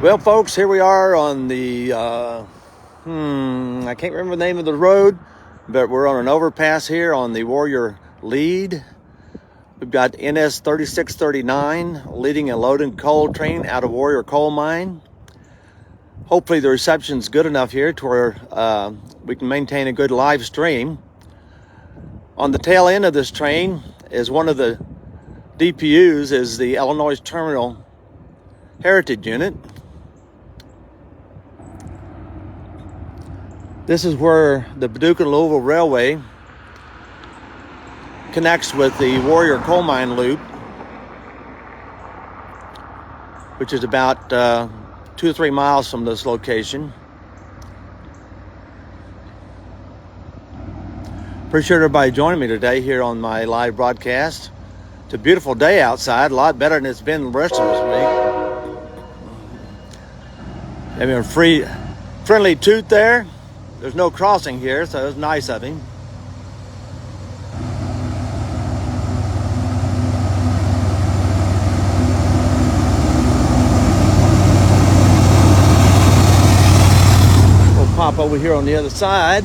Well, folks, here we are on the, I can't remember the name of the road, but we're on an overpass here on the Warrior Lead. We've got NS 3639 leading a loaded coal train out of Warrior Coal Mine. Hopefully the reception's good enough here to where we can maintain a good live stream. On the tail end of this train is one of the DPUs, is the Illinois Terminal Heritage Unit. This is where the Paducah and Louisville Railway connects with the Warrior Coal Mine Loop, which is about 2 or 3 miles from this location. Appreciate everybody joining me today here on my live broadcast. It's a beautiful day outside, a lot better than it's been the rest of this week. Having a friendly toot there. There's no crossing here, so it was nice of him. We'll pop over here on the other side.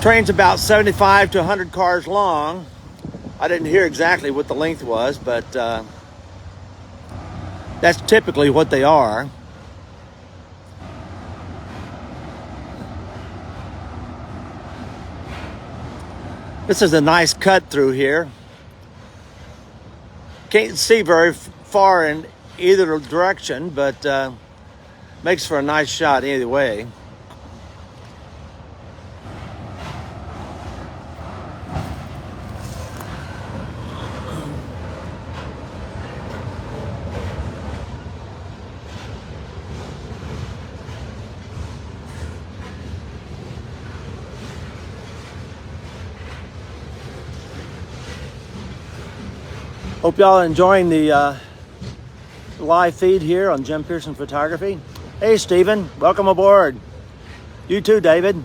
Train's about 75 to 100 cars long. I didn't hear exactly what the length was, but that's typically what they are. This is a nice cut through here. Can't see very far in either direction, but makes for a nice shot either way. Hope y'all are enjoying the live feed here on Pearson Photography. Hey, Stephen, welcome aboard. You too, David.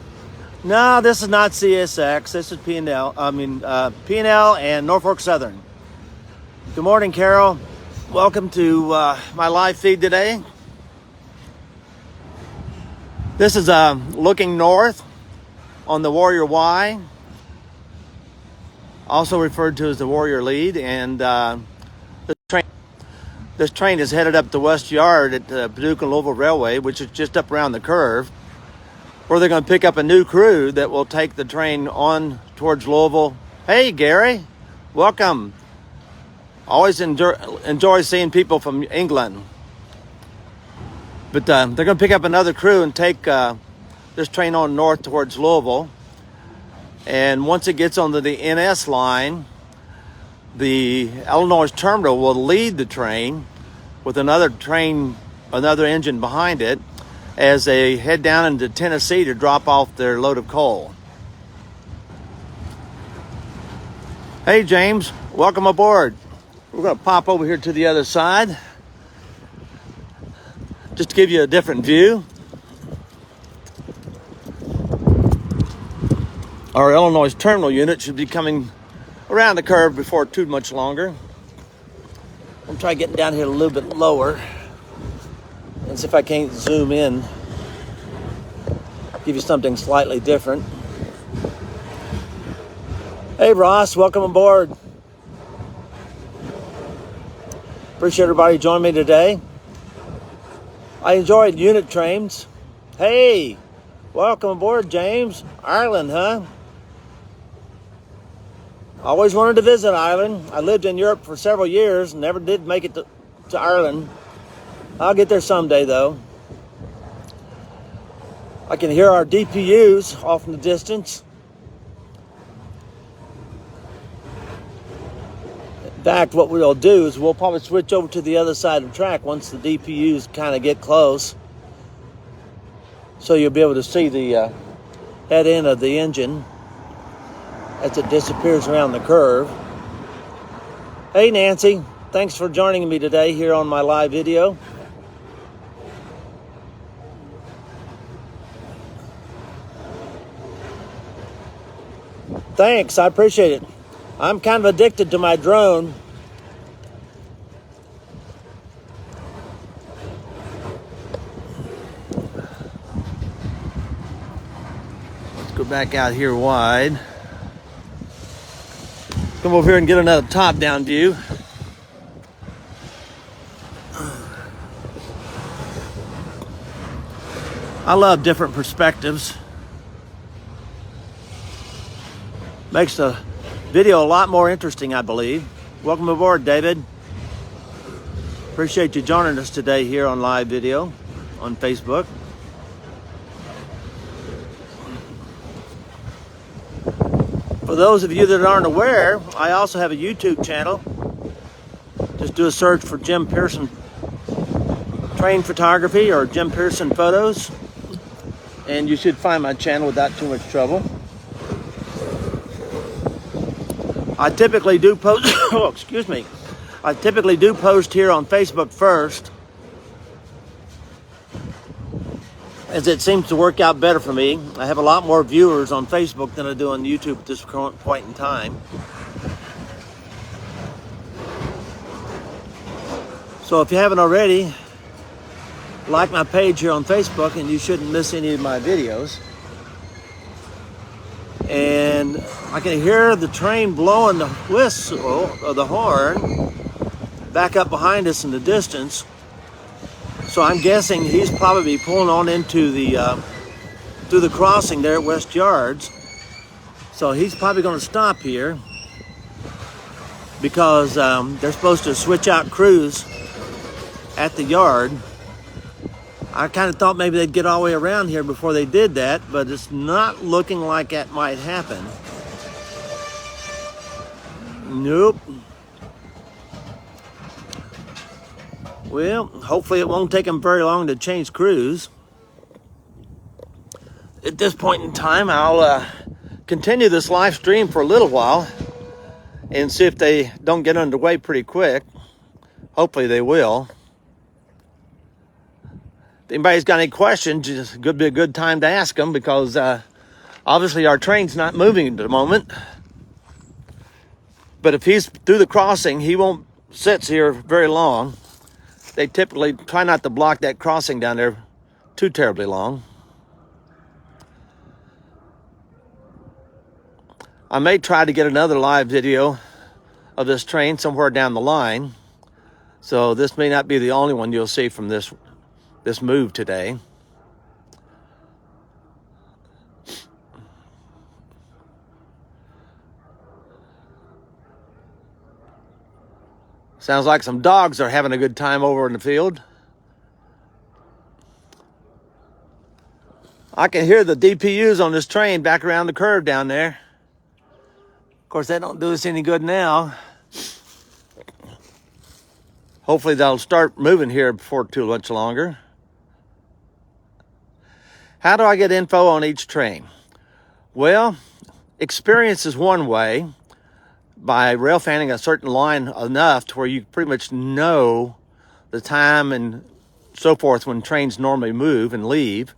No, this is not CSX. This is P&L. P&L and Norfolk Southern. Good morning, Carol. Welcome to my live feed today. This is looking north on the Warrior Y, also referred to as the Warrior Lead, and this train is headed up the West Yard at the Paducah and Louisville Railway, which is just up around the curve, where they're going to pick up a new crew that will take the train on towards Louisville. Hey, Gary, welcome. Always enjoy seeing people from England. But they're going to pick up another crew and take this train on north towards Louisville. And once it gets onto the NS line, the Illinois terminal will lead the train with another engine behind it as they head down into Tennessee to drop off their load of coal. Hey, James, welcome aboard. We're going to pop over here to the other side just to give you a different view. Our Illinois terminal unit should be coming around the curve before too much longer. I'm trying getting down here a little bit lower and see if I can't zoom in, give you something slightly different. Hey, Ross, welcome aboard. Appreciate everybody joining me today. I enjoyed unit trains. Hey, welcome aboard, James. Ireland, huh? Always wanted to visit Ireland. I lived in Europe for several years and never did make it to Ireland. I'll get there someday, though. I can hear our DPUs off in the distance. In fact, what we'll do is we'll probably switch over to the other side of the track once the DPUs kind of get close. So you'll be able to see the head end of the engine as it disappears around the curve. Hey, Nancy, Thanks for joining me today here on my live video. Thanks, I appreciate it. I'm kind of addicted to my drone. Let's go back out here wide. Come over here and get another top-down view. I love different perspectives. Makes the video a lot more interesting, I believe. Welcome aboard, David. Appreciate you joining us today here on live video on Facebook. For those of you that aren't aware, I also have a YouTube channel. Just do a search for Jim Pearson Train Photography or Jim Pearson Photos, and you should find my channel without too much trouble. I typically do post, oh, excuse me. I typically do post here on Facebook first, as it seems to work out better for me. I have a lot more viewers on Facebook than I do on YouTube at this current point in time. So if you haven't already, like my page here on Facebook and you shouldn't miss any of my videos. And I can hear the train blowing the whistle or the horn back up behind us in the distance. So I'm guessing he's probably pulling on into the through the crossing there at West Yards. So he's probably going to stop here because they're supposed to switch out crews at the yard. I kind of thought maybe they'd get all the way around here before they did that, but it's not looking like that might happen. Nope. Well, hopefully it won't take them very long to change crews. At this point in time, I'll continue this live stream for a little while and see if they don't get underway pretty quick. Hopefully they will. If anybody's got any questions, it could be a good time to ask them, because obviously our train's not moving at the moment. But if he's through the crossing, he won't sit here very long. They typically try not to block that crossing down there too terribly long. I may try to get another live video of this train somewhere down the line. So this may not be the only one you'll see from this move today. Sounds like some dogs are having a good time over in the field. I can hear the DPUs on this train back around the curve down there. Of course, they don't do us any good now. Hopefully they'll start moving here before too much longer. How do I get info on each train? Well, experience is one way, by rail fanning a certain line enough to where you pretty much know the time and so forth when trains normally move and leave.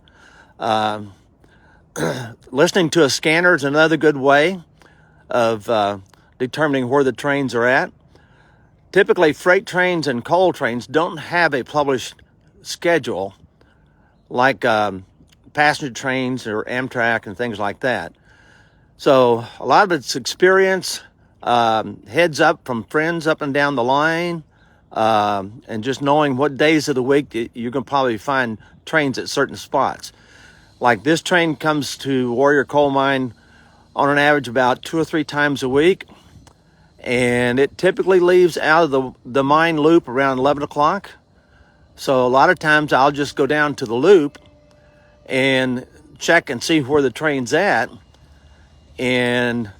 Listening to a scanner is another good way of determining where the trains are at. Typically, freight trains and coal trains don't have a published schedule like passenger trains or Amtrak and things like that. So a lot of it's experience, heads up from friends up and down the line, and just knowing what days of the week you're going to probably find trains at certain spots. Like this train comes to Warrior Coal Mine on an average about 2 or 3 times a week, and it typically leaves out of the mine loop around 11 o'clock. So a lot of times I'll just go down to the loop and check and see where the train's at, and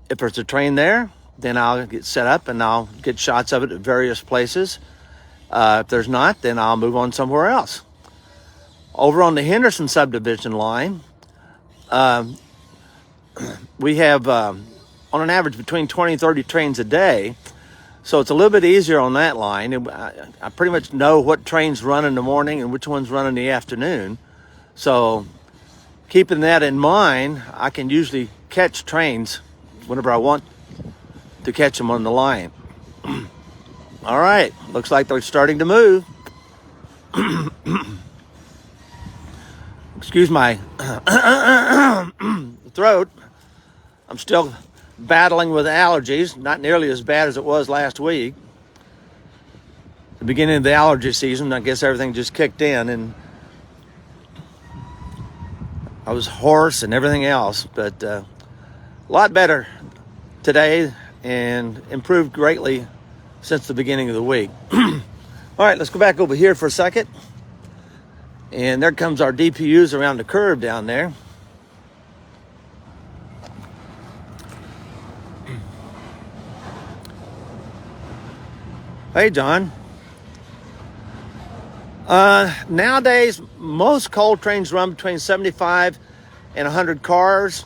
if there's a train there, then I'll get set up and I'll get shots of it at various places. If there's not, then I'll move on somewhere else. Over on the Henderson subdivision line, we have on an average between 20 and 30 trains a day. So it's a little bit easier on that line. I pretty much know what trains run in the morning and which ones run in the afternoon. So keeping that in mind, I can usually catch trains whenever I want to catch them on the line. All right, looks like they're starting to move. Excuse my throat. I'm still battling with allergies, not nearly as bad as it was last week. The beginning of the allergy season, I guess everything just kicked in and I was hoarse and everything else, but a lot better today and improved greatly since the beginning of the week. All right, let's go back over here for a second. And there comes our DPUs around the curve down there. Hey, John. Nowadays, most coal trains run between 75 and 100 cars,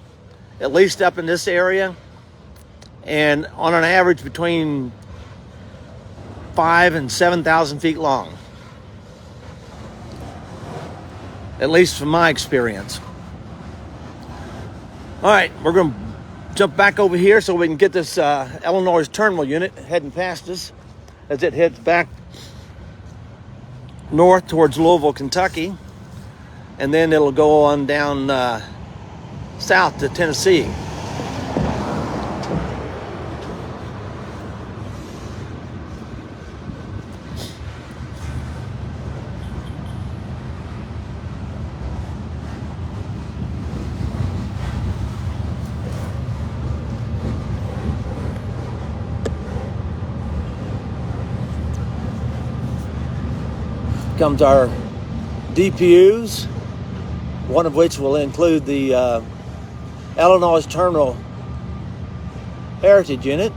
at least up in this area. And on an average between 5,000 and 7,000 feet long. At least from my experience. All right, we're going to jump back over here so we can get this Illinois terminal unit heading past us as it heads back north towards Louisville, Kentucky. And then it'll go on down south to Tennessee. Comes our DPUs, one of which will include the Illinois Terminal Heritage Unit.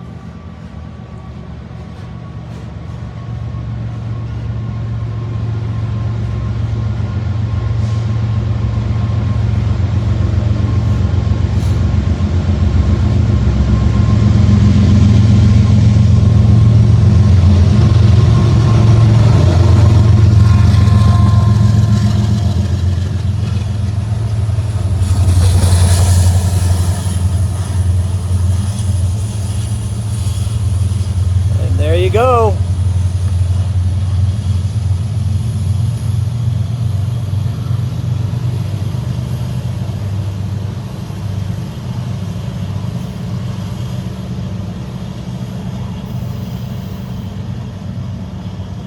There you go.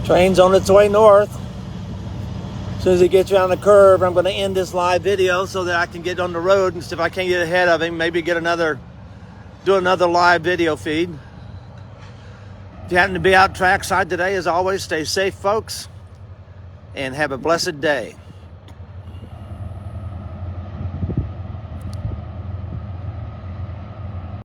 Train's on its way north. As soon as it gets around the curve, I'm going to end this live video so that I can get on the road, and if I can't get ahead of him, maybe do another live video feed. If you happen to be out trackside today, as always, stay safe, folks, and have a blessed day.